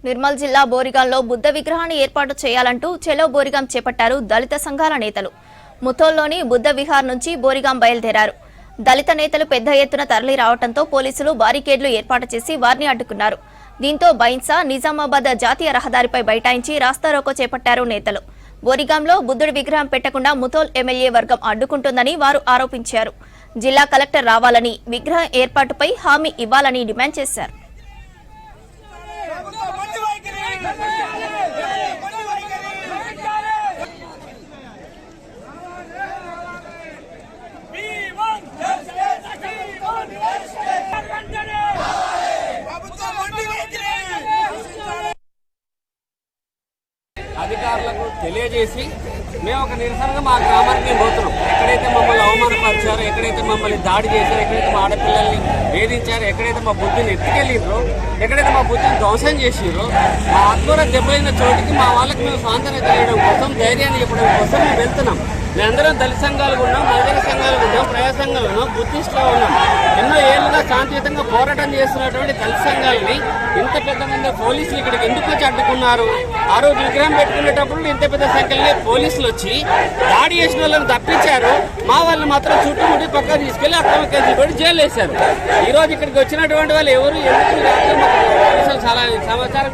నిర్మల్ జిల్లా బోరిగాంలో బుద్ధ విగ్రహాన్ని ఏర్పాటు చేయాలంటూ చెలో బోరిగాం చేపట్టారు దళిత సంఘాల నేతలు. ముథోల్లోని బుద్ధ విహార్ నుంచి బోరిగాం బయలుదేరారు. దళిత నేతలు పెద్ద ఎత్తున తరలి రావడంతో పోలీసులు బారికేడ్లు ఏర్పాటు చేసి వారిని అడ్డుకున్నారు. దీంతో బైన్సా నిజామాబాద్ జాతీయ రహదారిపై బైఠాయించి రాస్తారోకో చేపట్టారు నేతలు. బోరిగాంలో బుద్ధుడి విగ్రహం పెట్టకుండా ముథోల్ ఎమ్మెల్యే వర్గం అడ్డుకుంటుందని వారు ఆరోపించారు. జిల్లా కలెక్టర్ రావాలని, విగ్రహం ఏర్పాటుపై హామీ ఇవ్వాలని డిమాండ్ చేశారు. అధికారులకు తెలియజేసి మేము ఒక నిరసనగా మా గ్రామానికి పోతున్నాం. ఎక్కడైతే మమ్మల్ని అవమానపరిచారో, ఎక్కడైతే మమ్మల్ని దాడి చేశారో, ఎక్కడైతే మా ఆడపిల్లల్ని వేధించారో, ఎక్కడైతే మా బుద్ధిని ఎత్తుకెళ్ళిరో, ఎక్కడైతే మా బుద్ధిని ధ్వంసం చేసిరో, మా ఆత్మూర దెబ్బైన చోటికి మా వాళ్ళకి మేము స్వాతంత్రం తెలియడం కోసం, ధైర్యాన్ని చెప్పడం కోసం మేము వెళ్తున్నాం. మేమందరం దళిత సంఘాలు ఉన్నాం, మహిళల సంఘాలు ఉన్నాం, ప్రజా సంఘాలు ఉన్నాం, బుద్ధిస్టులో ఉన్నాం. ఎన్నో ఏళ్లుగా శాంతియుతంగా పోరాటం చేస్తున్నటువంటి దళిత సంఘాలని ఇంత పెద్ద మంది పోలీసులు ఇక్కడికి ఎందుకు వచ్చి అడ్డుకున్నారు? ఆ రోజు విగ్రహం పెట్టుకునేటప్పుడు ఇంత పెద్ద సంఖ్యలో పోలీసులు వచ్చి దాడి చేసిన వాళ్ళని తప్పించారు. మా వాళ్ళని మాత్రం చుట్టుముడి పక్క తీసుకెళ్లి అక్రమ కేసులు కూడా జైలు వేశారు. ఈ రోజు ఇక్కడికి వచ్చినటువంటి వాళ్ళు ఎవరు, ఎందుకు చాలా సమాచారం